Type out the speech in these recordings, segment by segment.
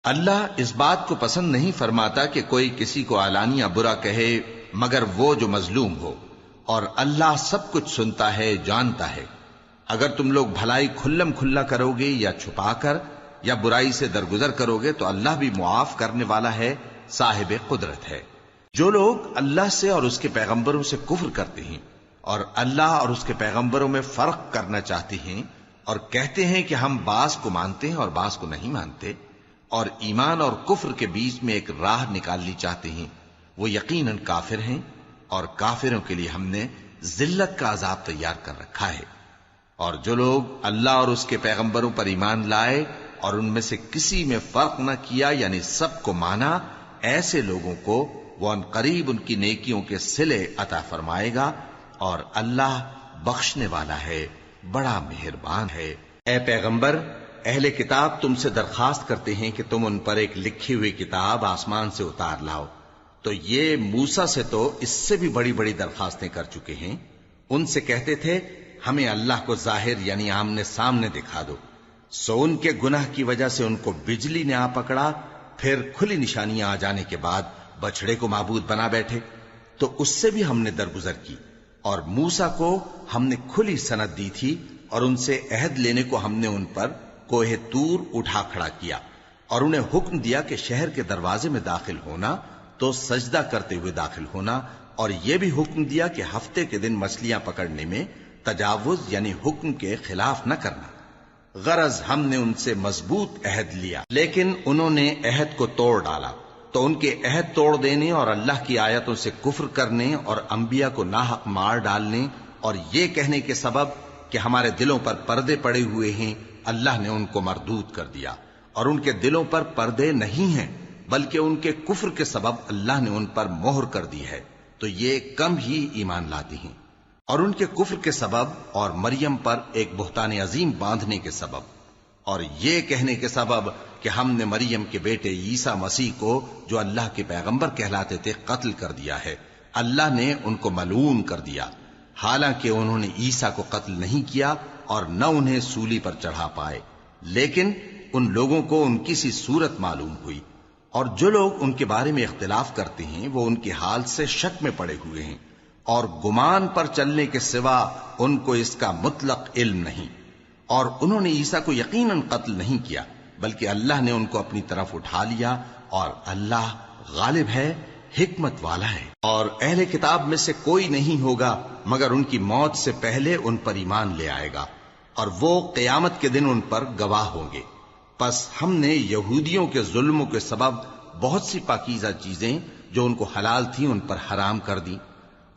اللہ اس بات کو پسند نہیں فرماتا کہ کوئی کسی کو علانیہ برا کہے مگر وہ جو مظلوم ہو، اور اللہ سب کچھ سنتا ہے، جانتا ہے۔ اگر تم لوگ بھلائی کھلم کھلا کرو گے یا چھپا کر یا برائی سے درگزر کرو گے تو اللہ بھی معاف کرنے والا ہے، صاحب قدرت ہے۔ جو لوگ اللہ سے اور اس کے پیغمبروں سے کفر کرتے ہیں اور اللہ اور اس کے پیغمبروں میں فرق کرنا چاہتے ہیں اور کہتے ہیں کہ ہم بعض کو مانتے ہیں اور بعض کو نہیں مانتے، اور ایمان اور کفر کے بیچ میں ایک راہ نکالنی چاہتے ہیں، وہ یقیناً کافر ہیں، اور کافروں کے لیے ہم نے ذلت کا عذاب تیار کر رکھا ہے۔ اور جو لوگ اللہ اور اس کے پیغمبروں پر ایمان لائے اور ان میں سے کسی میں فرق نہ کیا، یعنی سب کو مانا، ایسے لوگوں کو وہ ان قریب ان کی نیکیوں کے صلے عطا فرمائے گا، اور اللہ بخشنے والا ہے، بڑا مہربان ہے۔ اے پیغمبر، اہل کتاب تم سے درخواست کرتے ہیں کہ تم ان پر ایک لکھی ہوئی کتاب آسمان سے اتار لاؤ، تو یہ موسیٰ سے تو اس سے بھی بڑی بڑی درخواستیں کر چکے ہیں۔ ان سے کہتے تھے ہمیں اللہ کو ظاہر یعنی آمنے سامنے دکھا دو، سو ان کے گناہ کی وجہ سے ان کو بجلی نے آ پکڑا، پھر کھلی نشانیاں آ جانے کے بعد بچڑے کو معبود بنا بیٹھے، تو اس سے بھی ہم نے درگزر کی۔ اور موسیٰ کو ہم نے کھلی سند دی تھی، اور ان سے عہد لینے کو ہم نے ان پر کوہ طور اٹھا کھڑا کیا، اور انہیں حکم دیا کہ شہر کے دروازے میں داخل ہونا تو سجدہ کرتے ہوئے داخل ہونا، اور یہ بھی حکم دیا کہ ہفتے کے دن مچھلیاں پکڑنے میں تجاوز یعنی حکم کے خلاف نہ کرنا۔ غرض ہم نے ان سے مضبوط عہد لیا، لیکن انہوں نے عہد کو توڑ ڈالا، تو ان کے عہد توڑ دینے اور اللہ کی آیتوں سے کفر کرنے اور انبیاء کو ناحق مار ڈالنے اور یہ کہنے کے سبب کہ ہمارے دلوں پر پردے پڑے ہوئے ہیں، اللہ نے ان کو مردود کر دیا، اور ان کے دلوں پر پردے نہیں ہیں بلکہ ان کے کفر کے سبب اللہ نے ان پر مہر کر دی ہے، تو یہ کم ہی ایمان لاتے ہیں۔ اور ان کے کفر کے سبب اور مریم پر ایک بہتان عظیم باندھنے کے سبب اور یہ کہنے کے سبب کہ ہم نے مریم کے بیٹے عیسیٰ مسیح کو جو اللہ کے پیغمبر کہلاتے تھے قتل کر دیا ہے، اللہ نے ان کو ملعون کر دیا، حالانکہ انہوں نے عیسیٰ کو قتل نہیں کیا اور نہ انہیں سولی پر چڑھا پائے، لیکن ان لوگوں کو ان کی سی صورت معلوم ہوئی۔ اور جو لوگ ان کے بارے میں اختلاف کرتے ہیں وہ ان کے حال سے شک میں پڑے ہوئے ہیں، اور گمان پر چلنے کے سوا ان کو اس کا مطلق علم نہیں۔ اور انہوں نے عیسیٰ کو یقیناً قتل نہیں کیا بلکہ اللہ نے ان کو اپنی طرف اٹھا لیا، اور اللہ غالب ہے، حکمت والا ہے۔ اور اہل کتاب میں سے کوئی نہیں ہوگا مگر ان کی موت سے پہلے ان پر ایمان لے آئے گا، اور وہ قیامت کے دن ان پر گواہ ہوں گے۔ پس ہم نے یہودیوں کے ظلموں کے سبب بہت سی پاکیزہ چیزیں جو ان کو حلال تھیں ان پر حرام کر دیں،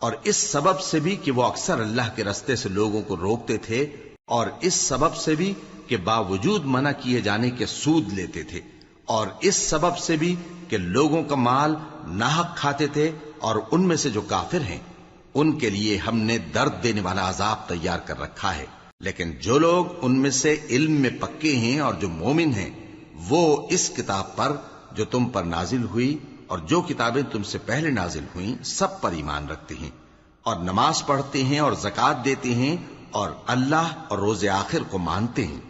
اور اس سبب سے بھی کہ وہ اکثر اللہ کے رستے سے لوگوں کو روکتے تھے، اور اس سبب سے بھی کہ باوجود منع کیے جانے کے سود لیتے تھے، اور اس سبب سے بھی کہ لوگوں کا مال ناحق کھاتے تھے، اور ان میں سے جو کافر ہیں ان کے لیے ہم نے درد دینے والا عذاب تیار کر رکھا ہے۔ لیکن جو لوگ ان میں سے علم میں پکے ہیں اور جو مومن ہیں وہ اس کتاب پر جو تم پر نازل ہوئی اور جو کتابیں تم سے پہلے نازل ہوئیں سب پر ایمان رکھتے ہیں، اور نماز پڑھتے ہیں اور زکوٰۃ دیتے ہیں، اور اللہ اور روز آخر کو مانتے ہیں،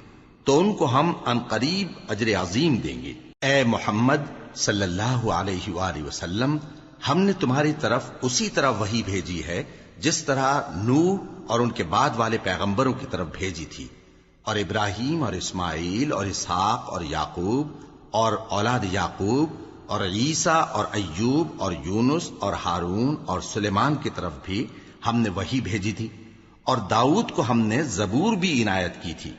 تو ان کو ہم ان قریب اجر عظیم دیں گے۔ اے محمد صلی اللہ علیہ وآلہ وسلم، ہم نے تمہاری طرف اسی طرح وحی بھیجی ہے جس طرح نوح اور ان کے بعد والے پیغمبروں کی طرف بھیجی تھی، اور ابراہیم اور اسماعیل اور اسحاق اور یعقوب اور اولاد یعقوب اور عیسیٰ اور ایوب اور یونس اور ہارون اور سلیمان کی طرف بھی ہم نے وحی بھیجی تھی، اور داؤد کو ہم نے زبور بھی عنایت کی تھی،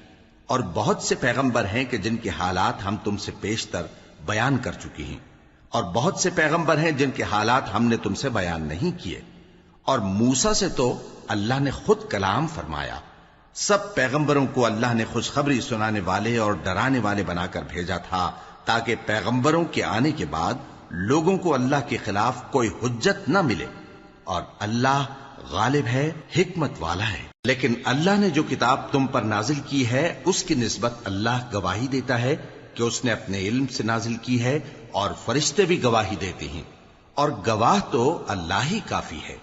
اور بہت سے پیغمبر ہیں کہ جن کے حالات ہم تم سے پیشتر بیان کر چکے ہیں، اور بہت سے پیغمبر ہیں جن کے حالات ہم نے تم سے بیان نہیں کیے۔ اور موسیٰ سے تو اللہ نے خود کلام فرمایا۔ سب پیغمبروں کو اللہ نے خوشخبری سنانے والے اور ڈرانے والے بنا کر بھیجا تھا تاکہ پیغمبروں کے آنے کے بعد لوگوں کو اللہ کے خلاف کوئی حجت نہ ملے، اور اللہ غالب ہے، حکمت والا ہے۔ لیکن اللہ نے جو کتاب تم پر نازل کی ہے اس کی نسبت اللہ گواہی دیتا ہے کہ اس نے اپنے علم سے نازل کی ہے، اور فرشتے بھی گواہی دیتے ہیں، اور گواہ تو اللہ ہی کافی ہے۔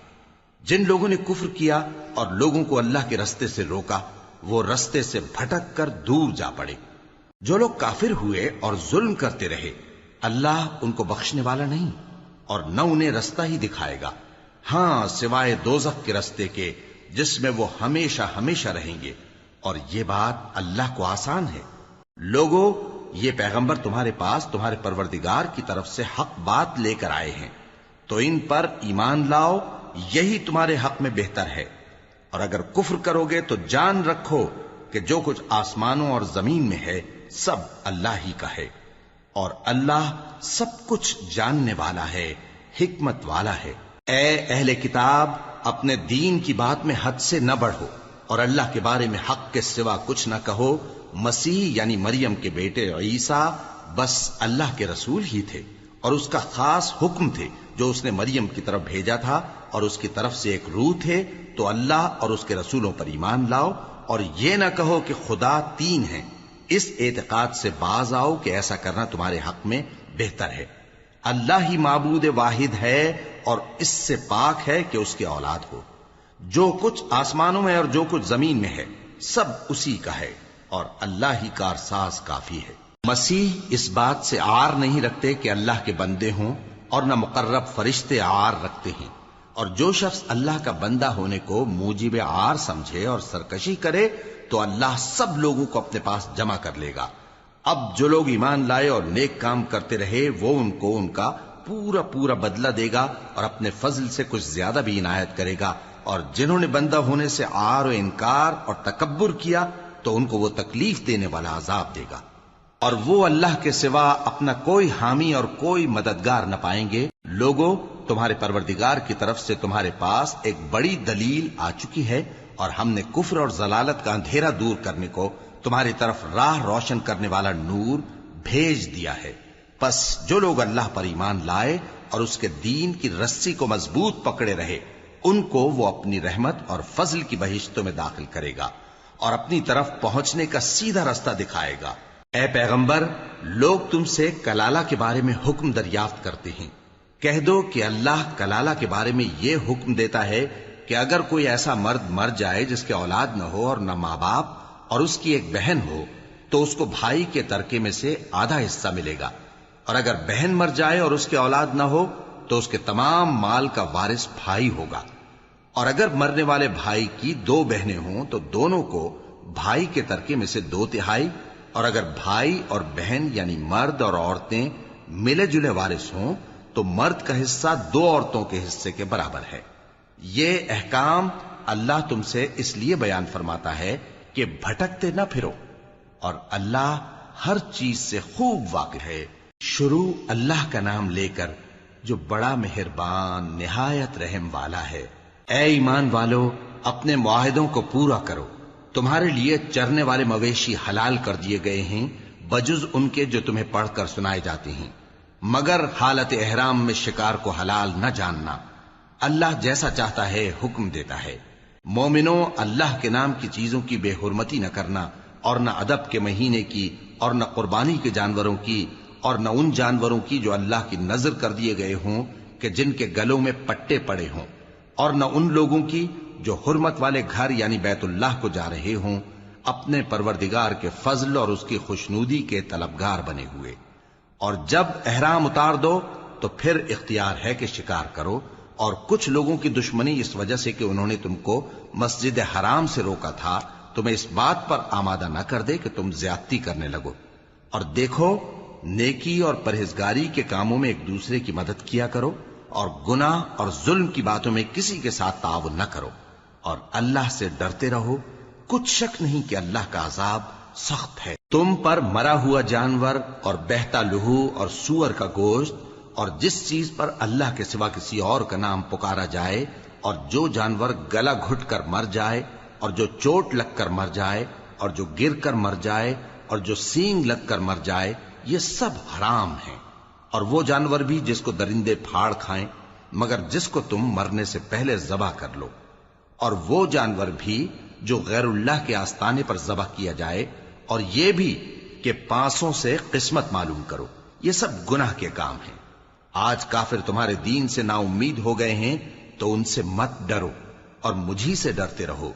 جن لوگوں نے کفر کیا اور لوگوں کو اللہ کے رستے سے روکا وہ رستے سے بھٹک کر دور جا پڑے۔ جو لوگ کافر ہوئے اور ظلم کرتے رہے اللہ ان کو بخشنے والا نہیں اور نہ انہیں رستہ ہی دکھائے گا، ہاں سوائے دوزخ کے رستے کے جس میں وہ ہمیشہ ہمیشہ رہیں گے، اور یہ بات اللہ کو آسان ہے۔ لوگو، یہ پیغمبر تمہارے پاس تمہارے پروردگار کی طرف سے حق بات لے کر آئے ہیں، تو ان پر ایمان لاؤ، یہی تمہارے حق میں بہتر ہے، اور اگر کفر کرو گے تو جان رکھو کہ جو کچھ آسمانوں اور زمین میں ہے سب اللہ ہی کا ہے، اور اللہ سب کچھ جاننے والا ہے، حکمت والا ہے۔ اے اہل کتاب، اپنے دین کی بات میں حد سے نہ بڑھو، اور اللہ کے بارے میں حق کے سوا کچھ نہ کہو۔ مسیح یعنی مریم کے بیٹے عیسیٰ بس اللہ کے رسول ہی تھے، اور اس کا خاص حکم تھے جو اس نے مریم کی طرف بھیجا تھا، اور اس کی طرف سے ایک روح تھے۔ تو اللہ اور اس کے رسولوں پر ایمان لاؤ، اور یہ نہ کہو کہ خدا تین ہیں، اس اعتقاد سے باز آؤ کہ ایسا کرنا تمہارے حق میں بہتر ہے۔ اللہ ہی معبود واحد ہے، اور اس سے پاک ہے کہ اس کی اولاد ہو۔ جو کچھ آسمانوں میں اور جو کچھ زمین میں ہے سب اسی کا ہے، اور اللہ ہی کارساز کافی ہے۔ مسیح اس بات سے عار نہیں رکھتے کہ اللہ کے بندے ہوں، اور نہ مقرب فرشتے عار رکھتے ہیں، اور جو شخص اللہ کا بندہ ہونے کو موجب عار سمجھے اور سرکشی کرے تو اللہ سب لوگوں کو اپنے پاس جمع کر لے گا۔ اب جو لوگ ایمان لائے اور نیک کام کرتے رہے وہ ان کو ان کا پورا پورا بدلہ دے گا، اور اپنے فضل سے کچھ زیادہ بھی عنایت کرے گا، اور جنہوں نے بندہ ہونے سے عار و انکار اور تکبر کیا تو ان کو وہ تکلیف دینے والا عذاب دے گا، اور وہ اللہ کے سوا اپنا کوئی حامی اور کوئی مددگار نہ پائیں گے۔ لوگوں، تمہارے پروردگار کی طرف سے تمہارے پاس ایک بڑی دلیل آ چکی ہے، اور ہم نے کفر اور ضلالت کا اندھیرا دور کرنے کو تمہاری طرف راہ روشن کرنے والا نور بھیج دیا ہے۔ پس جو لوگ اللہ پر ایمان لائے اور اس کے دین کی رسی کو مضبوط پکڑے رہے، ان کو وہ اپنی رحمت اور فضل کی بہشتوں میں داخل کرے گا، اور اپنی طرف پہنچنے کا سیدھا راستہ دکھائے گا۔ اے پیغمبر، لوگ تم سے کلالہ کے بارے میں حکم دریافت کرتے ہیں، کہہ دو کہ اللہ کلالہ کے بارے میں یہ حکم دیتا ہے کہ اگر کوئی ایسا مرد مر جائے جس کے اولاد نہ ہو اور نہ ماں باپ اور اس کی ایک بہن ہو تو اس کو بھائی کے ترکے میں سے آدھا حصہ ملے گا، اور اگر بہن مر جائے اور اس کے اولاد نہ ہو تو اس کے تمام مال کا وارث بھائی ہوگا، اور اگر مرنے والے بھائی کی دو بہنیں ہوں تو دونوں کو بھائی کے ترکے میں سے 2/3، اور اگر بھائی اور بہن یعنی مرد اور عورتیں ملے جلے وارث ہوں تو مرد کا حصہ 2 عورتوں کے حصے کے برابر ہے۔ یہ احکام اللہ تم سے اس لیے بیان فرماتا ہے کہ بھٹکتے نہ پھرو، اور اللہ ہر چیز سے خوب واقف ہے۔ شروع اللہ کا نام لے کر جو بڑا مہربان نہایت رحم والا ہے۔ اے ایمان والو، اپنے معاہدوں کو پورا کرو۔ تمہارے لیے چرنے والے مویشی حلال کر دیے گئے ہیں بجز ان کے جو تمہیں پڑھ کر سنائے جاتے ہیں، مگر حالت احرام میں شکار کو حلال نہ جاننا۔ اللہ جیسا چاہتا ہے حکم دیتا ہے۔ مومنوں، اللہ کے نام کی چیزوں کی بے حرمتی نہ کرنا، اور نہ ادب کے مہینے کی، اور نہ قربانی کے جانوروں کی، اور نہ ان جانوروں کی جو اللہ کی نذر کر دیے گئے ہوں کہ جن کے گلوں میں پٹے پڑے ہوں، اور نہ ان لوگوں کی جو حرمت والے گھر یعنی بیت اللہ کو جا رہے ہوں، اپنے پروردگار کے فضل اور اس کی خوشنودی کے طلبگار بنے ہوئے۔ اور جب احرام اتار دو تو پھر اختیار ہے کہ شکار کرو، اور کچھ لوگوں کی دشمنی اس وجہ سے کہ انہوں نے تم کو مسجد حرام سے روکا تھا تمہیں اس بات پر آمادہ نہ کر دے کہ تم زیادتی کرنے لگو۔ اور دیکھو، نیکی اور پرہیزگاری کے کاموں میں ایک دوسرے کی مدد کیا کرو، اور گناہ اور ظلم کی باتوں میں کسی کے ساتھ تعاون نہ کرو، اور اللہ سے ڈرتے رہو۔ کچھ شک نہیں کہ اللہ کا عذاب سخت ہے۔ تم پر مرا ہوا جانور اور بہتا لہو اور سور کا گوشت اور جس چیز پر اللہ کے سوا کسی اور کا نام پکارا جائے، اور جو جانور گلا گھٹ کر مر جائے، اور جو چوٹ لگ کر مر جائے، اور جو گر کر مر جائے، اور جو سینگ لگ کر مر جائے، یہ سب حرام ہیں۔ اور وہ جانور بھی جس کو درندے پھاڑ کھائیں، مگر جس کو تم مرنے سے پہلے ذبح کر لو، اور وہ جانور بھی جو غیر اللہ کے آستانے پر ذبح کیا جائے، اور یہ بھی کہ پانسوں سے قسمت معلوم کرو، یہ سب گناہ کے کام ہیں۔ آج کافر تمہارے دین سے نا امید ہو گئے ہیں تو ان سے مت ڈرو، اور مجھی سے ڈرتے رہو۔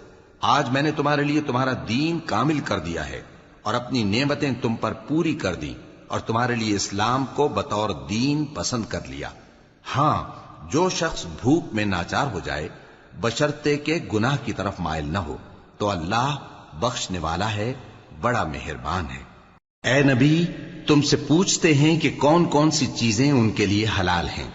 آج میں نے تمہارے لیے تمہارا دین کامل کر دیا ہے، اور اپنی نعمتیں تم پر پوری کر دی اور تمہارے لیے اسلام کو بطور دین پسند کر لیا۔ ہاں، جو شخص بھوک میں ناچار ہو جائے بشرطے کہ گناہ کی طرف مائل نہ ہو تو اللہ بخشنے والا ہے، بڑا مہربان ہے۔ اے نبی، تم سے پوچھتے ہیں کہ کون کون سی چیزیں ان کے لیے حلال ہیں۔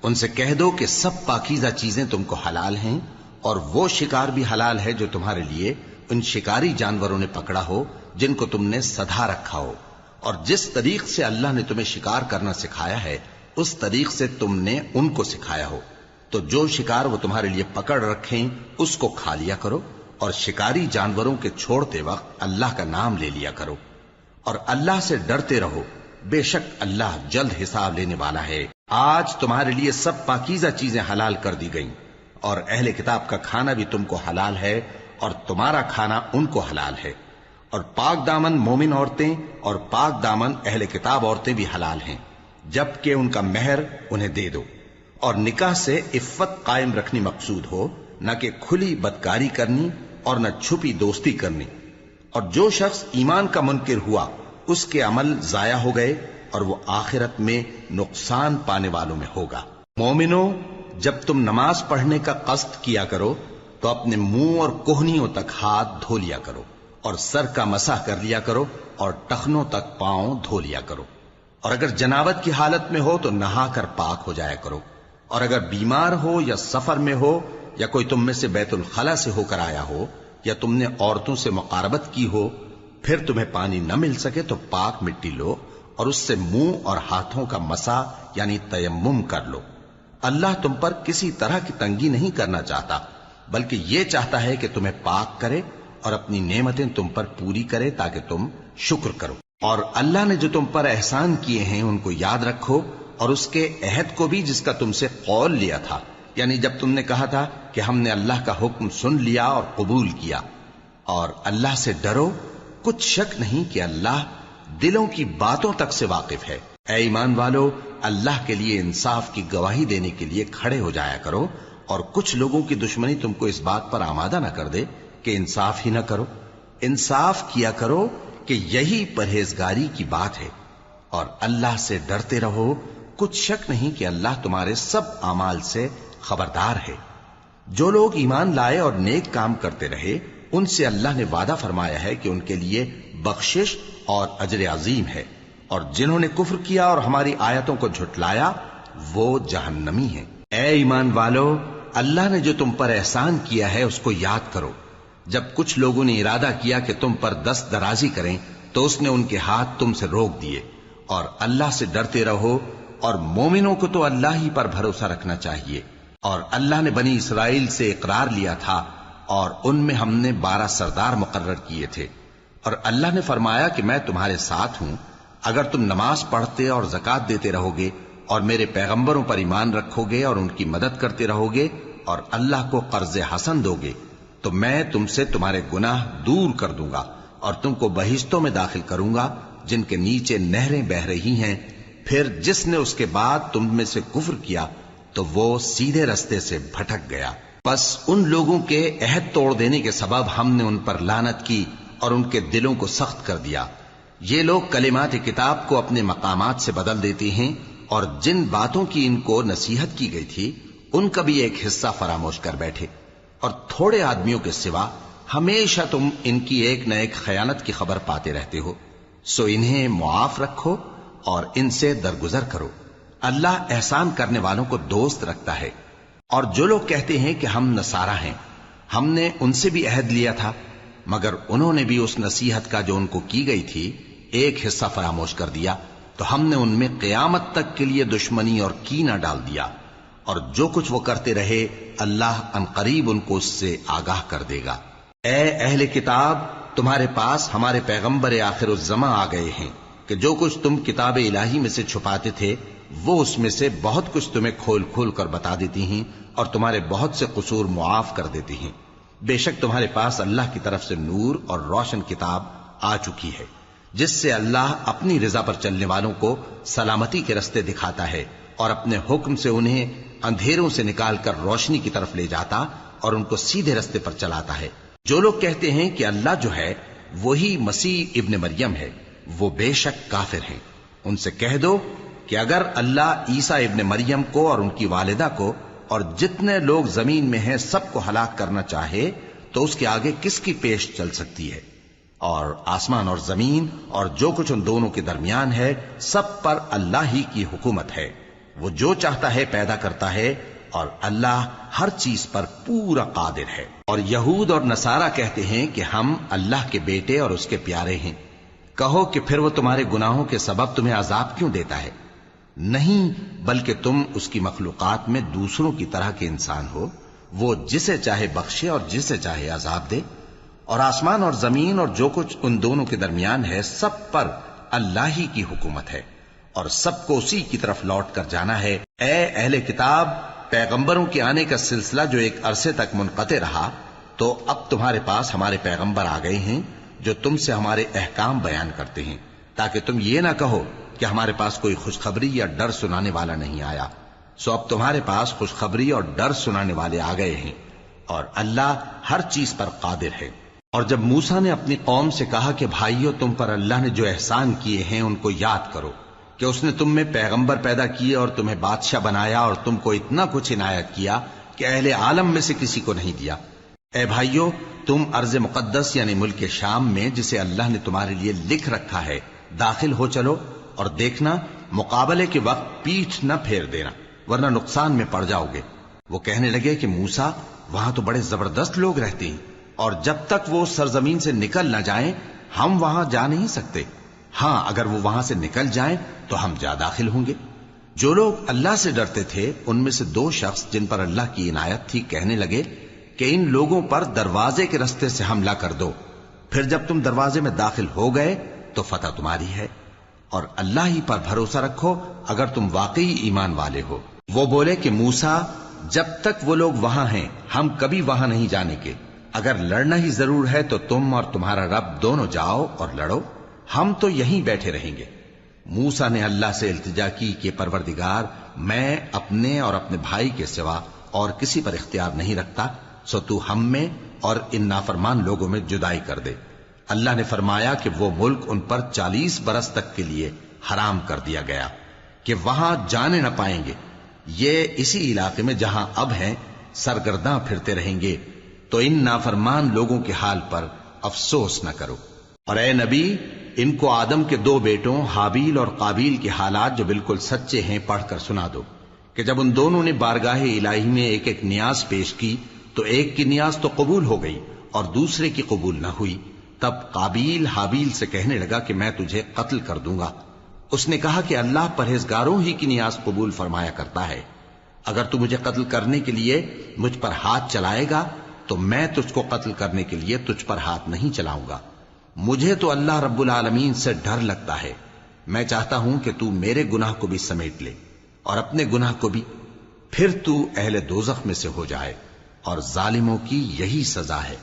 ان سے کہہ دو کہ سب پاکیزہ چیزیں تم کو حلال ہیں، اور وہ شکار بھی حلال ہے جو تمہارے لیے ان شکاری جانوروں نے پکڑا ہو جن کو تم نے سدھا رکھا ہو، اور جس طریق سے اللہ نے تمہیں شکار کرنا سکھایا ہے اس طریق سے تم نے ان کو سکھایا ہو۔ تو جو شکار وہ تمہارے لیے پکڑ رکھیں اس کو کھا لیا کرو، اور شکاری جانوروں کے چھوڑتے وقت اللہ کا نام لے لیا کرو، اور اللہ سے ڈرتے رہو، بے شک اللہ جلد حساب لینے والا ہے۔ آج تمہارے لیے سب پاکیزہ چیزیں حلال کر دی گئیں، اور اہل کتاب کا کھانا بھی تم کو حلال ہے اور تمہارا کھانا ان کو حلال ہے، اور پاک دامن مومن عورتیں اور پاک دامن اہل کتاب عورتیں بھی حلال ہیں، جبکہ ان کا مہر انہیں دے دو، اور نکاح سے عفت قائم رکھنی مقصود ہو، نہ کہ کھلی بدکاری کرنی اور نہ چھپی دوستی کرنی۔ اور جو شخص ایمان کا منکر ہوا اس کے عمل ضائع ہو گئے اور وہ آخرت میں نقصان پانے والوں میں ہوگا۔ مومنو، جب تم نماز پڑھنے کا قصد کیا کرو تو اپنے منہ اور کوہنیوں تک ہاتھ دھو لیا کرو، اور سر کا مسح کر لیا کرو، اور ٹخنوں تک پاؤں دھو لیا کرو، اور اگر جنابت کی حالت میں ہو تو نہا کر پاک ہو جایا کرو، اور اگر بیمار ہو یا سفر میں ہو یا کوئی تم میں سے بیت الخلا سے ہو کر آیا ہو یا تم نے عورتوں سے مقاربت کی ہو، پھر تمہیں پانی نہ مل سکے تو پاک مٹی لو اور اس سے منہ اور ہاتھوں کا مسح یعنی تیمم کر لو۔ اللہ تم پر کسی طرح کی تنگی نہیں کرنا چاہتا، بلکہ یہ چاہتا ہے کہ تمہیں پاک کرے اور اپنی نعمتیں تم پر پوری کرے تاکہ تم شکر کرو۔ اور اللہ نے جو تم پر احسان کیے ہیں ان کو یاد رکھو، اور اس کے عہد کو بھی جس کا تم سے قول لیا تھا، یعنی جب تم نے کہا تھا کہ ہم نے اللہ کا حکم سن لیا اور قبول کیا۔ اور اللہ سے ڈرو، کچھ شک نہیں کہ اللہ دلوں کی باتوں تک سے واقف ہے۔ اے ایمان والو، اللہ کے لیے انصاف کی گواہی دینے کے لیے کھڑے ہو جایا کرو، اور کچھ لوگوں کی دشمنی تم کو اس بات پر آمادہ نہ کر دے کہ انصاف ہی نہ کرو۔ انصاف کیا کرو کہ یہی پرہیزگاری کی بات ہے، اور اللہ سے ڈرتے رہو، کچھ شک نہیں کہ اللہ تمہارے سب اعمال سے خبردار ہے۔ جو لوگ ایمان لائے اور نیک کام کرتے رہے ان سے اللہ نے وعدہ فرمایا ہے کہ ان کے لیے بخشش اور اجر عظیم ہے، اور جنہوں نے کفر کیا اور ہماری آیتوں کو جھٹلایا وہ جہنمی ہیں۔ اے ایمان والو، اللہ نے جو تم پر احسان کیا ہے اس کو یاد کرو۔ جب کچھ لوگوں نے ارادہ کیا کہ تم پر دست درازی کریں تو اس نے ان کے ہاتھ تم سے روک دیے، اور اللہ سے ڈرتے رہو، اور مومنوں کو تو اللہ ہی پر بھروسہ رکھنا چاہیے۔ اور اللہ نے بنی اسرائیل سے اقرار لیا تھا اور ان میں ہم نے 12 سردار مقرر کیے تھے، اور اللہ نے فرمایا کہ میں تمہارے ساتھ ہوں اگر تم نماز پڑھتے اور زکوٰۃ دیتے رہو گے اور میرے پیغمبروں پر ایمان رکھو گے اور ان کی مدد کرتے رہو گے اور اللہ کو قرض حسن دو گے تو میں تم سے تمہارے گناہ دور کر دوں گا اور تم کو بہشتوں میں داخل کروں گا جن کے نیچے نہریں بہ رہی ہیں۔ پھر جس نے اس کے بعد تم میں سے کفر کیا تو وہ سیدھے رستے سے بھٹک گیا۔ پس ان لوگوں کے عہد توڑ دینے کے سبب ہم نے ان پر لعنت کی اور ان کے دلوں کو سخت کر دیا۔ یہ لوگ کلمات کتاب کو اپنے مقامات سے بدل دیتے ہیں، اور جن باتوں کی ان کو نصیحت کی گئی تھی ان کا بھی ایک حصہ فراموش کر بیٹھے، اور تھوڑے آدمیوں کے سوا ہمیشہ تم ان کی ایک نہ ایک خیانت کی خبر پاتے رہتے ہو، سو انہیں معاف رکھو اور ان سے درگزر کرو۔ اللہ احسان کرنے والوں کو دوست رکھتا ہے۔ اور جو لوگ کہتے ہیں کہ ہم نصارہ ہیں، ہم نے ان سے بھی عہد لیا تھا، مگر انہوں نے بھی اس نصیحت کا جو ان کو کی گئی تھی ایک حصہ فراموش کر دیا، تو ہم نے ان میں قیامت تک کے لیے دشمنی اور کینہ ڈال دیا، اور جو کچھ وہ کرتے رہے اللہ عنقریب ان کو اس سے آگاہ کر دے گا۔ اے اہل کتاب، تمہارے پاس ہمارے پیغمبر آخر الزماں آ گئے ہیں کہ جو کچھ تم کتاب الہی میں سے چھپاتے تھے وہ اس میں سے بہت کچھ تمہیں کھول کھول کر بتا دیتی ہیں اور تمہارے بہت سے قصور معاف کر دیتی ہیں۔ بے شک تمہارے پاس اللہ کی طرف سے نور اور روشن کتاب آ چکی ہے جس سے اللہ اپنی رضا پر چلنے والوں کو سلامتی کے رستے دکھاتا ہے اور اپنے حکم سے انہیں اندھیروں سے نکال کر روشنی کی طرف لے جاتا اور ان کو سیدھے رستے پر چلاتا ہے۔ جو لوگ کہتے ہیں کہ اللہ جو ہے وہی مسیح ابن مریم ہے، وہ بے شک کافر ہیں۔ ان سے کہہ دو کہ اگر اللہ عیسیٰ ابن مریم کو اور ان کی والدہ کو اور جتنے لوگ زمین میں ہیں سب کو ہلاک کرنا چاہے تو اس کے آگے کس کی پیش چل سکتی ہے؟ اور آسمان اور زمین اور جو کچھ ان دونوں کے درمیان ہے سب پر اللہ ہی کی حکومت ہے۔ وہ جو چاہتا ہے پیدا کرتا ہے، اور اللہ ہر چیز پر پورا قادر ہے۔ اور یہود اور نصارہ کہتے ہیں کہ ہم اللہ کے بیٹے اور اس کے پیارے ہیں۔ کہو کہ پھر وہ تمہارے گناہوں کے سبب تمہیں عذاب کیوں دیتا ہے؟ نہیں، بلکہ تم اس کی مخلوقات میں دوسروں کی طرح کے انسان ہو، وہ جسے چاہے بخشے اور جسے چاہے عذاب دے۔ اور آسمان اور زمین اور جو کچھ ان دونوں کے درمیان ہے سب پر اللہ ہی کی حکومت ہے، اور سب کو اسی کی طرف لوٹ کر جانا ہے۔ اے اہل کتاب، پیغمبروں کے آنے کا سلسلہ جو ایک عرصے تک منقطع رہا، تو اب تمہارے پاس ہمارے پیغمبر آ گئے ہیں جو تم سے ہمارے احکام بیان کرتے ہیں، تاکہ تم یہ نہ کہو کہ ہمارے پاس کوئی خوشخبری یا ڈر سنانے والا نہیں آیا۔ سو اب تمہارے پاس خوشخبری اور ڈر سنانے والے آ گئے ہیں، اور اللہ ہر چیز پر قادر ہے۔ اور جب موسیٰ نے اپنی قوم سے کہا کہ بھائیو، تم پر اللہ نے جو احسان کیے ہیں ان کو یاد کرو، کہ اس نے تم میں پیغمبر پیدا کیے اور تمہیں بادشاہ بنایا اور تم کو اتنا کچھ عنایت کیا کہ اہل عالم میں سے کسی کو نہیں دیا۔ اے بھائیو، تم ارض مقدس یعنی ملک شام میں، جسے اللہ نے تمہارے لیے لکھ رکھا ہے، داخل ہو چلو، اور دیکھنا مقابلے کے وقت پیٹھ نہ پھیر دینا، ورنہ نقصان میں پڑ جاؤ گے۔ وہ کہنے لگے کہ موسیٰ، وہاں تو بڑے زبردست لوگ رہتے ہیں، اور جب تک وہ سرزمین سے نکل نہ جائیں ہم وہاں جا نہیں سکتے۔ ہاں، اگر وہ وہاں سے نکل جائیں تو ہم جا داخل ہوں گے۔ جو لوگ اللہ سے ڈرتے تھے ان میں سے دو شخص جن پر اللہ کی عنایت تھی کہنے لگے کہ ان لوگوں پر دروازے کے رستے سے حملہ کر دو، پھر جب تم دروازے میں داخل ہو گئے تو فتح تمہاری ہے، اور اللہ ہی پر بھروسہ رکھو اگر تم واقعی ایمان والے ہو۔ وہ بولے کہ موسیٰ، جب تک وہ لوگ وہاں ہیں ہم کبھی وہاں نہیں جانے کے، اگر لڑنا ہی ضرور ہے تو تم اور تمہارا رب دونوں جاؤ اور لڑو، ہم تو یہیں بیٹھے رہیں گے۔ موسیٰ نے اللہ سے التجا کی کہ پروردگار، میں اپنے اور اپنے بھائی کے سوا اور کسی پر اختیار نہیں رکھتا، سو تو ہم میں اور ان نافرمان لوگوں میں جدائی کر دے۔ اللہ نے فرمایا کہ وہ ملک ان پر 40 برس تک کے لیے حرام کر دیا گیا کہ وہاں جانے نہ پائیں گے۔ یہ اسی علاقے میں جہاں اب ہیں سرگرداں پھرتے رہیں گے، تو ان نافرمان لوگوں کے حال پر افسوس نہ کرو۔ اور اے نبی، ان کو آدم کے 2 بیٹوں حابیل اور قابیل کے حالات جو بالکل سچے ہیں پڑھ کر سنا دو، کہ جب ان دونوں نے بارگاہ الہی میں ایک ایک نیاز پیش کی تو ایک کی نیاز تو قبول ہو گئی اور دوسرے کی قبول نہ ہوئی۔ تب قابیل حابیل سے کہنے لگا کہ میں تجھے قتل کر دوں گا۔ اس نے کہا کہ اللہ پرہیزگاروں ہی کی نیاز قبول فرمایا کرتا ہے، اگر تو مجھے قتل کرنے کے لیے مجھ پر ہاتھ چلائے گا تو میں تجھ کو قتل کرنے کے لیے تجھ پر ہاتھ نہیں چلاؤں گا۔ مجھے تو اللہ رب العالمین سے ڈر لگتا ہے، میں چاہتا ہوں کہ تو میرے گناہ کو بھی سمیٹ لے اور اپنے گناہ کو بھی، پھر تو اہل دوزخ میں سے ہو جائے، اور ظالموں کی یہی سزا ہے۔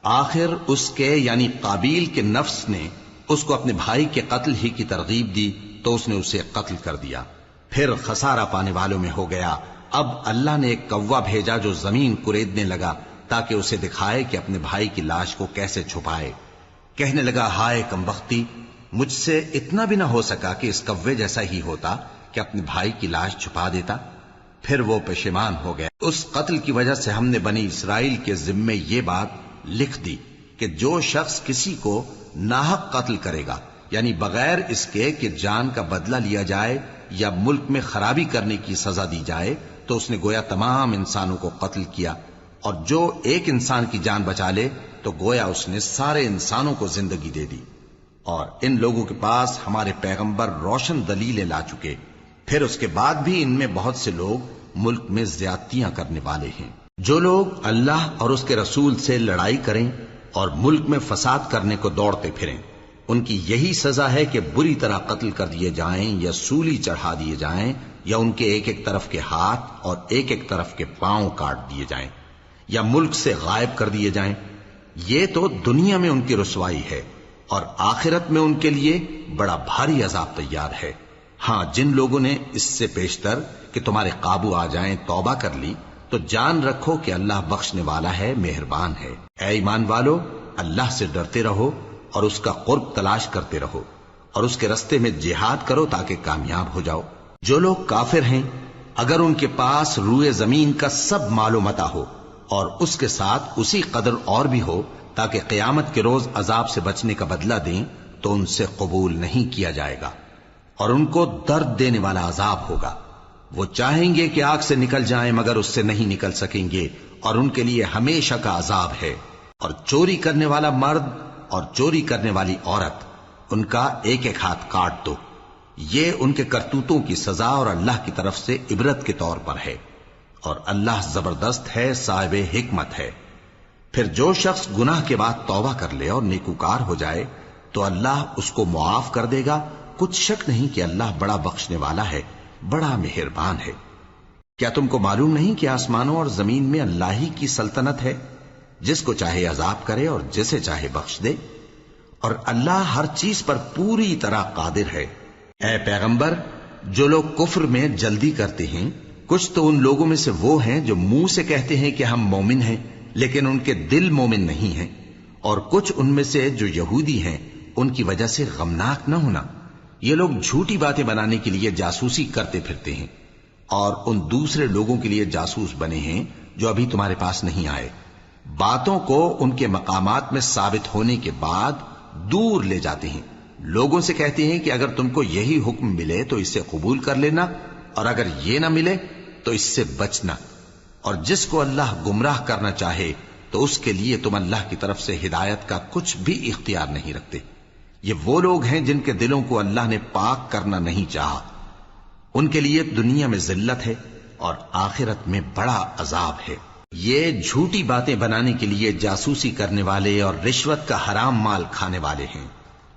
آخر اس کے یعنی قابیل کے نفس نے اس کو اپنے بھائی کے قتل ہی کی ترغیب دی تو اس نے اسے قتل کر دیا، پھر خسارہ پانے والوں میں ہو گیا۔ اب اللہ نے ایک کوا بھیجا جو زمین کریدنے لگا تاکہ اسے دکھائے کہ اپنے بھائی کی لاش کو کیسے چھپائے۔ کہنے لگا، ہائے کمبختی، مجھ سے اتنا بھی نہ ہو سکا کہ اس کوے جیسا ہی ہوتا کہ اپنے بھائی کی لاش چھپا دیتا۔ پھر وہ پشیمان ہو گیا۔ اس قتل کی وجہ سے ہم نے بنی اسرائیل کے ذمے یہ بات لکھ دی کہ جو شخص کسی کو ناحق قتل کرے گا، یعنی بغیر اس کے کہ جان کا بدلہ لیا جائے یا ملک میں خرابی کرنے کی سزا دی جائے، تو اس نے گویا تمام انسانوں کو قتل کیا، اور جو ایک انسان کی جان بچا لے تو گویا اس نے سارے انسانوں کو زندگی دے دی۔ اور ان لوگوں کے پاس ہمارے پیغمبر روشن دلیلیں لا چکے، پھر اس کے بعد بھی ان میں بہت سے لوگ ملک میں زیادتیاں کرنے والے ہیں۔ جو لوگ اللہ اور اس کے رسول سے لڑائی کریں اور ملک میں فساد کرنے کو دوڑتے پھریں، ان کی یہی سزا ہے کہ بری طرح قتل کر دیے جائیں یا سولی چڑھا دیے جائیں، یا ان کے ایک ایک طرف کے ہاتھ اور ایک ایک طرف کے پاؤں کاٹ دیے جائیں، یا ملک سے غائب کر دیے جائیں۔ یہ تو دنیا میں ان کی رسوائی ہے، اور آخرت میں ان کے لیے بڑا بھاری عذاب تیار ہے۔ ہاں، جن لوگوں نے اس سے پیشتر کہ تمہارے قابو آ جائیں توبہ کر لی تو جان رکھو کہ اللہ بخشنے والا ہے، مہربان ہے۔ اے ایمان والو، اللہ سے ڈرتے رہو اور اس کا قرب تلاش کرتے رہو اور اس کے رستے میں جہاد کرو تاکہ کامیاب ہو جاؤ۔ جو لوگ کافر ہیں اگر ان کے پاس روئے زمین کا سب مال و متاع ہو اور اس کے ساتھ اسی قدر اور بھی ہو تاکہ قیامت کے روز عذاب سے بچنے کا بدلہ دیں تو ان سے قبول نہیں کیا جائے گا اور ان کو درد دینے والا عذاب ہوگا۔ وہ چاہیں گے کہ آگ سے نکل جائیں مگر اس سے نہیں نکل سکیں گے اور ان کے لیے ہمیشہ کا عذاب ہے۔ اور چوری کرنے والا مرد اور چوری کرنے والی عورت ان کا ایک ایک ہاتھ کاٹ دو، یہ ان کے کرتوتوں کی سزا اور اللہ کی طرف سے عبرت کے طور پر ہے، اور اللہ زبردست ہے، صاحب حکمت ہے۔ پھر جو شخص گناہ کے بعد توبہ کر لے اور نیکوکار ہو جائے تو اللہ اس کو معاف کر دے گا، کچھ شک نہیں کہ اللہ بڑا بخشنے والا ہے، بڑا مہربان ہے۔ کیا تم کو معلوم نہیں کہ آسمانوں اور زمین میں اللہ ہی کی سلطنت ہے، جس کو چاہے عذاب کرے اور جسے چاہے بخش دے، اور اللہ ہر چیز پر پوری طرح قادر ہے۔ اے پیغمبر، جو لوگ کفر میں جلدی کرتے ہیں کچھ تو ان لوگوں میں سے وہ ہیں جو منہ سے کہتے ہیں کہ ہم مومن ہیں لیکن ان کے دل مومن نہیں ہیں، اور کچھ ان میں سے جو یہودی ہیں ان کی وجہ سے غمناک نہ ہونا۔ یہ لوگ جھوٹی باتیں بنانے کے لیے جاسوسی کرتے پھرتے ہیں اور ان دوسرے لوگوں کے لیے جاسوس بنے ہیں جو ابھی تمہارے پاس نہیں آئے، باتوں کو ان کے مقامات میں ثابت ہونے کے بعد دور لے جاتے ہیں، لوگوں سے کہتے ہیں کہ اگر تم کو یہی حکم ملے تو اسے قبول کر لینا اور اگر یہ نہ ملے تو اس سے بچنا، اور جس کو اللہ گمراہ کرنا چاہے تو اس کے لیے تم اللہ کی طرف سے ہدایت کا کچھ بھی اختیار نہیں رکھتے۔ یہ وہ لوگ ہیں جن کے دلوں کو اللہ نے پاک کرنا نہیں چاہا، ان کے لیے دنیا میں ذلت ہے اور آخرت میں بڑا عذاب ہے۔ یہ جھوٹی باتیں بنانے کے لیے جاسوسی کرنے والے اور رشوت کا حرام مال کھانے والے ہیں۔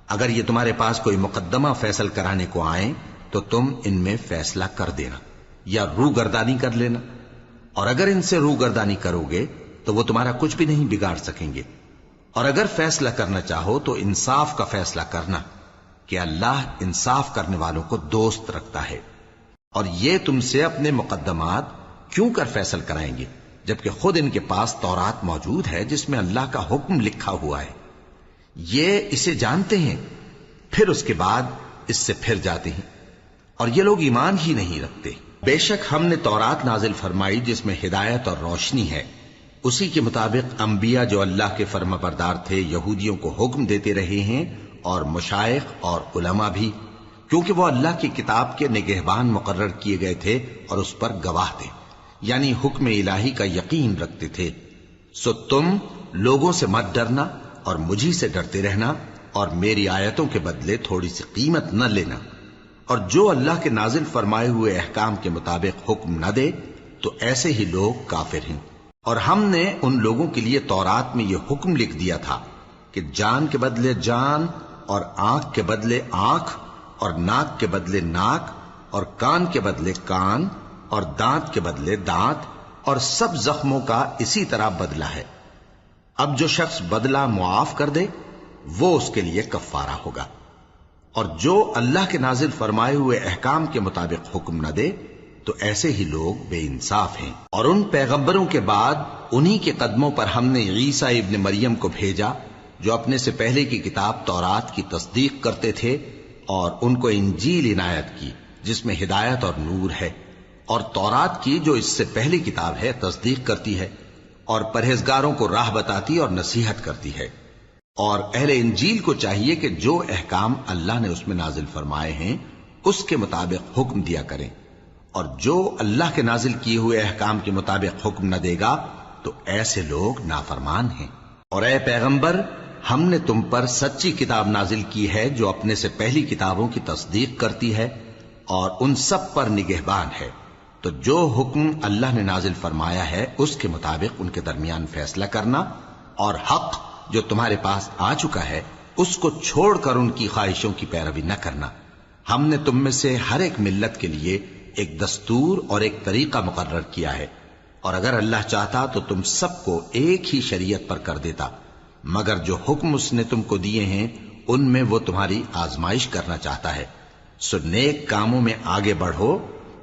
اگر یہ تمہارے پاس کوئی مقدمہ فیصل کرانے کو آئیں تو تم ان میں فیصلہ کر دینا یا روگردانی کر لینا، اور اگر ان سے روگردانی کرو گے تو وہ تمہارا کچھ بھی نہیں بگاڑ سکیں گے، اور اگر فیصلہ کرنا چاہو تو انصاف کا فیصلہ کرنا کہ اللہ انصاف کرنے والوں کو دوست رکھتا ہے۔ اور یہ تم سے اپنے مقدمات کیوں کر فیصل کرائیں گے جبکہ خود ان کے پاس تورات موجود ہے جس میں اللہ کا حکم لکھا ہوا ہے، یہ اسے جانتے ہیں پھر اس کے بعد اس سے پھر جاتے ہیں، اور یہ لوگ ایمان ہی نہیں رکھتے۔ بے شک ہم نے تورات نازل فرمائی جس میں ہدایت اور روشنی ہے، اسی کے مطابق انبیاء جو اللہ کے فرما بردار تھے یہودیوں کو حکم دیتے رہے ہیں، اور مشائخ اور علماء بھی، کیونکہ وہ اللہ کی کتاب کے نگہبان مقرر کیے گئے تھے اور اس پر گواہ تھے، یعنی حکم الہی کا یقین رکھتے تھے۔ سو تم لوگوں سے مت ڈرنا اور مجھی سے ڈرتے رہنا، اور میری آیتوں کے بدلے تھوڑی سی قیمت نہ لینا، اور جو اللہ کے نازل فرمائے ہوئے احکام کے مطابق حکم نہ دے تو ایسے ہی لوگ کافر ہیں۔ اور ہم نے ان لوگوں کے لیے تورات میں یہ حکم لکھ دیا تھا کہ جان کے بدلے جان، اور آنکھ کے بدلے آنکھ، اور ناک کے بدلے ناک، اور کان کے بدلے کان، اور دانت کے بدلے دانت، اور سب زخموں کا اسی طرح بدلہ ہے۔ اب جو شخص بدلہ معاف کر دے وہ اس کے لیے کفارہ ہوگا، اور جو اللہ کے نازل فرمائے ہوئے احکام کے مطابق حکم نہ دے تو ایسے ہی لوگ بے انصاف ہیں۔ اور ان پیغمبروں کے بعد انہی کے قدموں پر ہم نے عیسیٰ ابن مریم کو بھیجا جو اپنے سے پہلے کی کتاب تورات کی تصدیق کرتے تھے، اور ان کو انجیل عنایت کی جس میں ہدایت اور نور ہے، اور تورات کی جو اس سے پہلی کتاب ہے تصدیق کرتی ہے اور پرہیزگاروں کو راہ بتاتی اور نصیحت کرتی ہے۔ اور اہل انجیل کو چاہیے کہ جو احکام اللہ نے اس میں نازل فرمائے ہیں اس کے مطابق حکم دیا کریں، اور جو اللہ کے نازل کیے ہوئے احکام کے مطابق حکم نہ دے گا تو ایسے لوگ نافرمان ہیں۔ اور اے پیغمبر، ہم نے تم پر سچی کتاب نازل کی ہے جو اپنے سے پہلی کتابوں کی تصدیق کرتی ہے اور ان سب پر نگہبان ہے، تو جو حکم اللہ نے نازل فرمایا ہے اس کے مطابق ان کے درمیان فیصلہ کرنا، اور حق جو تمہارے پاس آ چکا ہے اس کو چھوڑ کر ان کی خواہشوں کی پیروی نہ کرنا۔ ہم نے تم میں سے ہر ایک ملت کے لیے ایک دستور اور ایک طریقہ مقرر کیا ہے، اور اگر اللہ چاہتا تو تم سب کو ایک ہی شریعت پر کر دیتا، مگر جو حکم اس نے تم کو دیے ہیں ان میں وہ تمہاری آزمائش کرنا چاہتا ہے۔ سو نیک کاموں میں آگے بڑھو،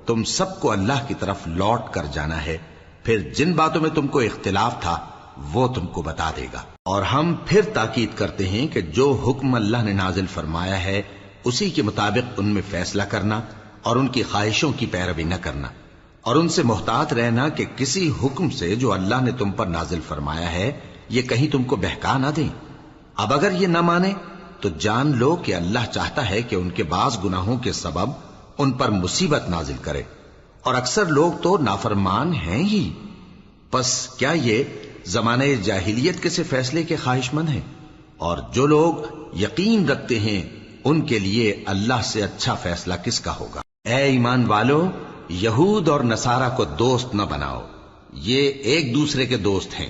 تم سب کو اللہ کی طرف لوٹ کر جانا ہے، پھر جن باتوں میں تم کو اختلاف تھا وہ تم کو بتا دے گا۔ اور ہم پھر تاکید کرتے ہیں کہ جو حکم اللہ نے نازل فرمایا ہے اسی کے مطابق ان میں فیصلہ کرنا اور ان کی خواہشوں کی پیروی نہ کرنا، اور ان سے محتاط رہنا کہ کسی حکم سے جو اللہ نے تم پر نازل فرمایا ہے یہ کہیں تم کو بہکا نہ دیں۔ اب اگر یہ نہ مانے تو جان لو کہ اللہ چاہتا ہے کہ ان کے بعض گناہوں کے سبب ان پر مصیبت نازل کرے، اور اکثر لوگ تو نافرمان ہیں ہی۔ پس کیا یہ زمانہ جاہلیت کے سے فیصلے کے خواہش مند ہیں؟ اور جو لوگ یقین رکھتے ہیں ان کے لیے اللہ سے اچھا فیصلہ کس کا ہوگا؟ اے ایمان والو، یہود اور نصارہ کو دوست نہ بناؤ، یہ ایک دوسرے کے دوست ہیں،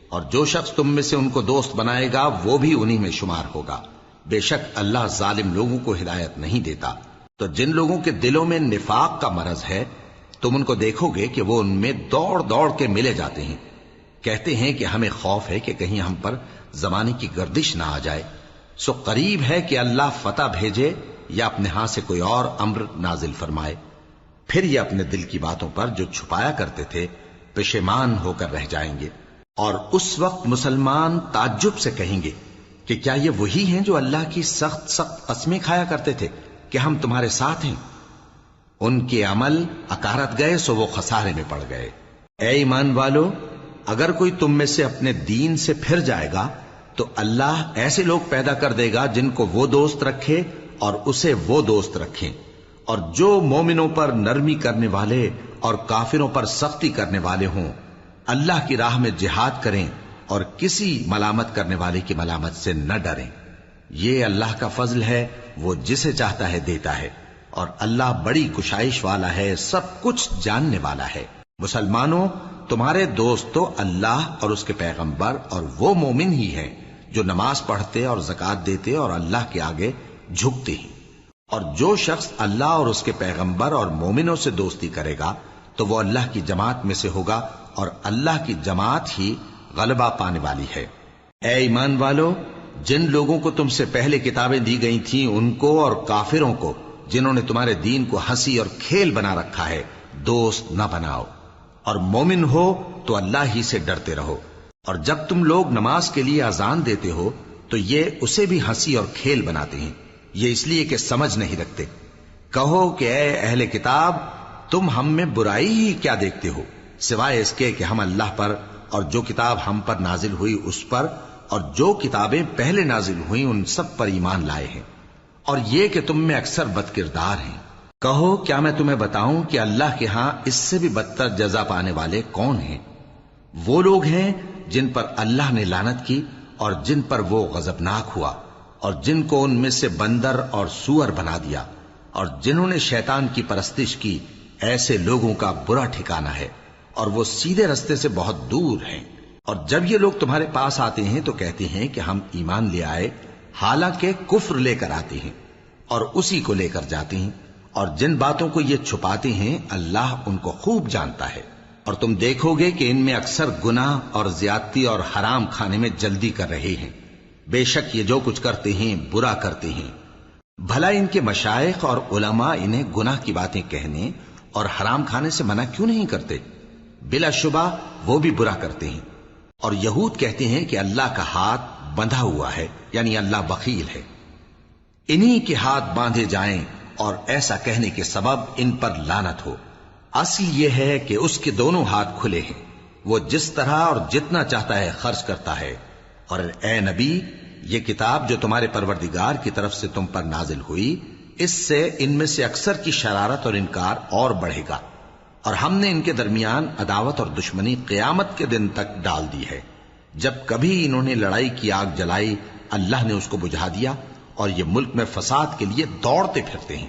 اور جو شخص تم میں سے ان کو دوست بنائے گا وہ بھی انہی میں شمار ہوگا۔ بے شک اللہ ظالم لوگوں کو ہدایت نہیں دیتا۔ تو جن لوگوں کے دلوں میں نفاق کا مرض ہے تم ان کو دیکھو گے کہ وہ ان میں دوڑ دوڑ کے ملے جاتے ہیں، کہتے ہیں کہ ہمیں خوف ہے کہ کہیں ہم پر زمانے کی گردش نہ آ جائے، سو قریب ہے کہ اللہ فتح بھیجے یا اپنے ہاں سے کوئی اور امر نازل فرمائے، پھر یہ اپنے دل کی باتوں پر جو چھپایا کرتے تھے پشیمان ہو کر رہ جائیں گے۔ اور اس وقت مسلمان تعجب سے کہیں گے کہ کیا یہ وہی ہیں جو اللہ کی سخت سخت قسمیں کھایا کرتے تھے کہ ہم تمہارے ساتھ ہیں؟ ان کے عمل اکارت گئے سو وہ خسارے میں پڑ گئے۔ اے ایمان والو، اگر کوئی تم میں سے اپنے دین سے پھر جائے گا تو اللہ ایسے لوگ پیدا کر دے گا جن کو وہ دوست رکھے اور اسے وہ دوست رکھیں، اور جو مومنوں پر نرمی کرنے والے اور کافروں پر سختی کرنے والے ہوں، اللہ کی راہ میں جہاد کریں اور کسی ملامت کرنے والے کی ملامت سے نہ ڈریں۔ یہ اللہ کا فضل ہے، وہ جسے چاہتا ہے دیتا ہے، اور اللہ بڑی کشائش والا ہے، سب کچھ جاننے والا ہے۔ مسلمانوں، تمہارے دوست تو اللہ اور اس کے پیغمبر اور وہ مومن ہی ہیں جو نماز پڑھتے اور زکوٰۃ دیتے اور اللہ کے آگے جھکتے ہیں۔ اور جو شخص اللہ اور اس کے پیغمبر اور مومنوں سے دوستی کرے گا تو وہ اللہ کی جماعت میں سے ہوگا، اور اللہ کی جماعت ہی غلبہ پانے والی ہے۔ اے ایمان والو، جن لوگوں کو تم سے پہلے کتابیں دی گئی تھیں ان کو اور کافروں کو جنہوں نے تمہارے دین کو ہنسی اور کھیل بنا رکھا ہے دوست نہ بناؤ، اور مومن ہو تو اللہ ہی سے ڈرتے رہو۔ اور جب تم لوگ نماز کے لیے اذان دیتے ہو تو یہ اسے بھی ہنسی اور کھیل بناتے ہیں، یہ اس لیے کہ سمجھ نہیں رکھتے۔ کہو کہ اے اہل کتاب، تم ہم میں برائی ہی کیا دیکھتے ہو، سوائے اس کے کہ ہم اللہ پر اور جو کتاب ہم پر نازل ہوئی اس پر اور جو کتابیں پہلے نازل ہوئیں ان سب پر ایمان لائے ہیں، اور یہ کہ تم میں اکثر بد کردار ہیں۔ کہو کیا میں تمہیں بتاؤں کہ اللہ کے ہاں اس سے بھی بدتر جزا پانے والے کون ہیں؟ وہ لوگ ہیں جن پر اللہ نے لعنت کی اور جن پر وہ غضبناک ہوا، اور جن کو ان میں سے بندر اور سور بنا دیا، اور جنہوں نے شیطان کی پرستش کی، ایسے لوگوں کا برا ٹھکانہ ہے، اور وہ سیدھے رستے سے بہت دور ہیں۔ اور جب یہ لوگ تمہارے پاس آتے ہیں تو کہتے ہیں کہ ہم ایمان لے آئے، حالانکہ کفر لے کر آتے ہیں اور اسی کو لے کر جاتے ہیں، اور جن باتوں کو یہ چھپاتے ہیں اللہ ان کو خوب جانتا ہے۔ اور تم دیکھو گے کہ ان میں اکثر گناہ اور زیادتی اور حرام کھانے میں جلدی کر رہے ہیں، بے شک یہ جو کچھ کرتے ہیں برا کرتے ہیں۔ بھلا ان کے مشائخ اور علماء انہیں گناہ کی باتیں کہنے اور حرام کھانے سے منع کیوں نہیں کرتے؟ بلا شبہ وہ بھی برا کرتے ہیں۔ اور یہود کہتے ہیں کہ اللہ کا ہاتھ بندھا ہوا ہے، یعنی اللہ بخیل ہے، انہی کے ہاتھ باندھے جائیں، اور ایسا کہنے کے سبب ان پر لعنت ہو۔ اصل یہ ہے کہ اس کے دونوں ہاتھ کھلے ہیں، وہ جس طرح اور جتنا چاہتا ہے خرچ کرتا ہے۔ اور اے نبی، یہ کتاب جو تمہارے پروردگار کی طرف سے تم پر نازل ہوئی، اس سے ان میں سے اکثر کی شرارت اور انکار اور بڑھے گا، اور ہم نے ان کے درمیان عداوت اور دشمنی قیامت کے دن تک ڈال دی ہے۔ جب کبھی انہوں نے لڑائی کی آگ جلائی اللہ نے اس کو بجھا دیا، اور یہ ملک میں فساد کے لیے دوڑتے پھرتے ہیں،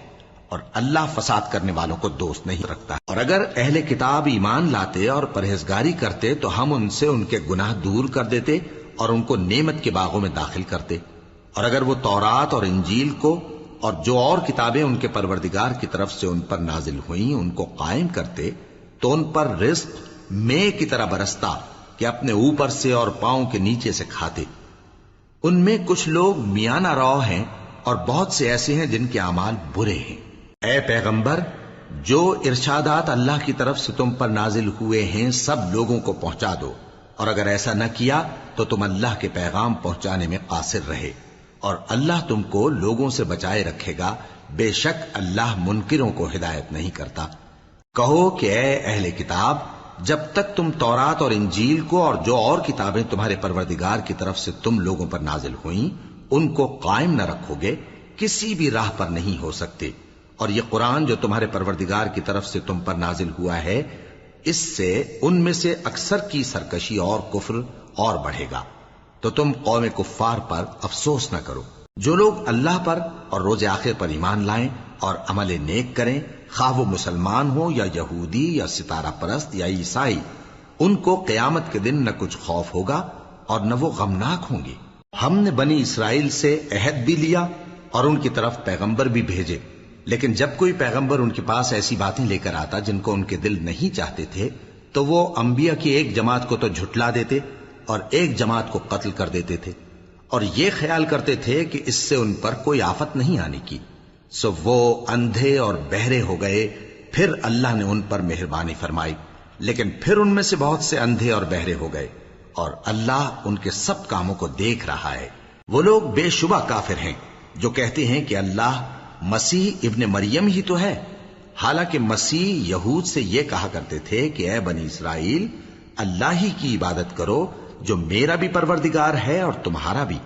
اور اللہ فساد کرنے والوں کو دوست نہیں رکھتا۔ اور اگر اہل کتاب ایمان لاتے اور پرہیزگاری کرتے تو ہم ان سے ان کے گناہ دور کر دیتے اور ان کو نعمت کے باغوں میں داخل کرتے۔ اور اگر وہ تورات اور انجیل کو اور جو اور کتابیں ان کے پروردگار کی طرف سے ان پر نازل ہوئیں ان کو قائم کرتے تو ان پر رزق مے کی طرح برستا کہ اپنے اوپر سے اور پاؤں کے نیچے سے کھاتے۔ ان میں کچھ لوگ میانہ رو ہیں اور بہت سے ایسے ہیں جن کے اعمال برے ہیں۔ اے پیغمبر، جو ارشادات اللہ کی طرف سے تم پر نازل ہوئے ہیں سب لوگوں کو پہنچا دو، اور اگر ایسا نہ کیا تو تم اللہ کے پیغام پہنچانے میں قاصر رہے، اور اللہ تم کو لوگوں سے بچائے رکھے گا، بے شک اللہ منکروں کو ہدایت نہیں کرتا۔ کہو کہ اے اہل کتاب، جب تک تم تورات اور انجیل کو اور جو اور کتابیں تمہارے پروردگار کی طرف سے تم لوگوں پر نازل ہوئیں ان کو قائم نہ رکھو گے، کسی بھی راہ پر نہیں ہو سکتے، اور یہ قرآن جو تمہارے پروردگار کی طرف سے تم پر نازل ہوا ہے، اس سے ان میں سے اکثر کی سرکشی اور کفر اور بڑھے گا، تو تم قوم کفار پر افسوس نہ کرو۔ جو لوگ اللہ پر اور روز آخر پر ایمان لائیں اور عمل نیک کریں، خواہ وہ مسلمان ہو یا یہودی یا ستارہ پرست یا عیسائی، ان کو قیامت کے دن نہ کچھ خوف ہوگا اور نہ وہ غمناک ہوں گے۔ ہم نے بنی اسرائیل سے عہد بھی لیا اور ان کی طرف پیغمبر بھی بھیجے، لیکن جب کوئی پیغمبر ان کے پاس ایسی باتیں لے کر آتا جن کو ان کے دل نہیں چاہتے تھے تو وہ انبیاء کی ایک جماعت کو تو جھٹلا دیتے اور ایک جماعت کو قتل کر دیتے تھے، اور یہ خیال کرتے تھے کہ اس سے ان پر کوئی آفت نہیں آنے کی، سو وہ اندھے اور بہرے ہو گئے۔ پھر اللہ نے ان پر مہربانی فرمائی، لیکن پھر ان میں سے بہت سے اندھے اور بہرے ہو گئے، اور اللہ ان کے سب کاموں کو دیکھ رہا ہے۔ وہ لوگ بے شبہ کافر ہیں جو کہتے ہیں کہ اللہ مسیح ابن مریم ہی تو ہے، حالانکہ مسیح یہود سے یہ کہا کرتے تھے کہ اے بنی اسرائیل، اللہ ہی کی عبادت کرو جو میرا بھی پروردگار ہے اور تمہارا بھی،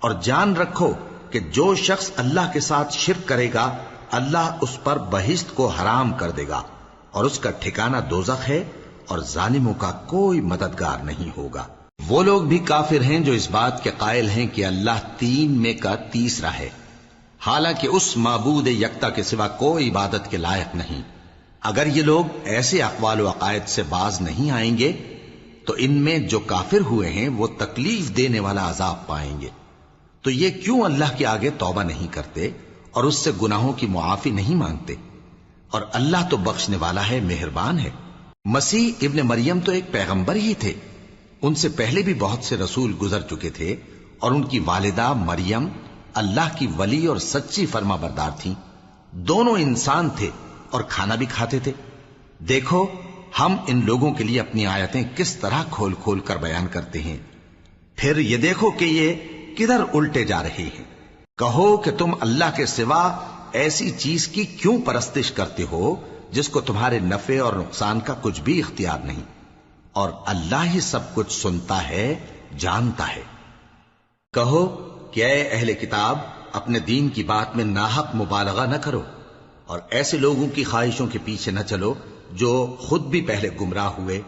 اور جان رکھو کہ جو شخص اللہ کے ساتھ شرک کرے گا اللہ اس پر بہشت کو حرام کر دے گا، اور اس کا ٹھکانہ دوزخ ہے، اور ظالموں کا کوئی مددگار نہیں ہوگا۔ وہ لوگ بھی کافر ہیں جو اس بات کے قائل ہیں کہ اللہ تین میں کا تیسرا ہے، حالانکہ اس معبود یکتا کے سوا کوئی عبادت کے لائق نہیں۔ اگر یہ لوگ ایسے اقوال و عقائد سے باز نہیں آئیں گے تو ان میں جو کافر ہوئے ہیں وہ تکلیف دینے والا عذاب پائیں گے۔ تو یہ کیوں اللہ کے آگے توبہ نہیں کرتے اور اس سے گناہوں کی معافی نہیں مانگتے؟ اور اللہ تو بخشنے والا ہے، مہربان ہے۔ مسیح ابن مریم تو ایک پیغمبر ہی تھے، ان سے پہلے بھی بہت سے رسول گزر چکے تھے، اور ان کی والدہ مریم اللہ کی ولی اور سچی فرما بردار تھیں، دونوں انسان تھے اور کھانا بھی کھاتے تھے۔ دیکھو ہم ان لوگوں کے لیے اپنی آیتیں کس طرح کھول کھول کر بیان کرتے ہیں، پھر یہ دیکھو کہ یہ کدھر الٹے جا رہے ہیں۔ کہو کہ تم اللہ کے سوا ایسی چیز کی کیوں پرستش کرتے ہو جس کو تمہارے نفع اور نقصان کا کچھ بھی اختیار نہیں، اور اللہ ہی سب کچھ سنتا ہے، جانتا ہے۔ کہو کہ اے اہل کتاب، اپنے دین کی بات میں ناحق مبالغہ نہ کرو، اور ایسے لوگوں کی خواہشوں کے پیچھے نہ چلو جو خود بھی پہلے گمراہ ہوئے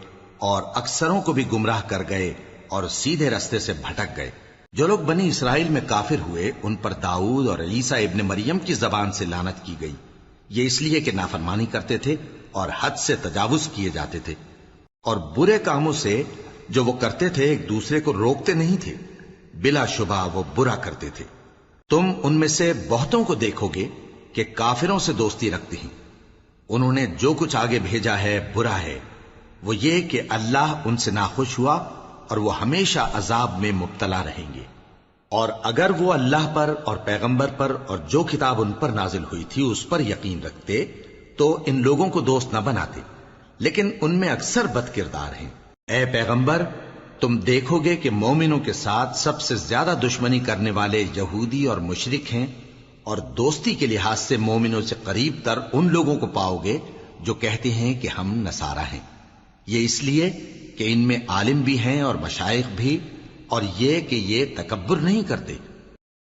اور اکثروں کو بھی گمراہ کر گئے اور سیدھے رستے سے بھٹک گئے۔ جو لوگ بنی اسرائیل میں کافر ہوئے ان پر داؤد اور عیسیٰ ابن مریم کی زبان سے لعنت کی گئی، یہ اس لیے کہ نافرمانی کرتے تھے اور حد سے تجاوز کیے جاتے تھے، اور برے کاموں سے جو وہ کرتے تھے ایک دوسرے کو روکتے نہیں تھے، بلا شبہ وہ برا کرتے تھے۔ تم ان میں سے بہتوں کو دیکھو گے کہ کافروں سے دوستی رکھتے ہیں، انہوں نے جو کچھ آگے بھیجا ہے برا ہے، وہ یہ کہ اللہ ان سے ناخوش ہوا اور وہ ہمیشہ عذاب میں مبتلا رہیں گے۔ اور اگر وہ اللہ پر اور پیغمبر پر اور جو کتاب ان پر نازل ہوئی تھی اس پر یقین رکھتے تو ان لوگوں کو دوست نہ بناتے، لیکن ان میں اکثر بد کردار ہیں۔ اے پیغمبر، تم دیکھو گے کہ مومنوں کے ساتھ سب سے زیادہ دشمنی کرنے والے یہودی اور مشرک ہیں، اور دوستی کے لحاظ سے مومنوں سے قریب تر ان لوگوں کو پاؤ گے جو کہتے ہیں کہ ہم نصارہ ہیں، یہ اس لیے کہ ان میں عالم بھی ہیں اور مشائخ بھی، اور یہ کہ یہ تکبر نہیں کرتے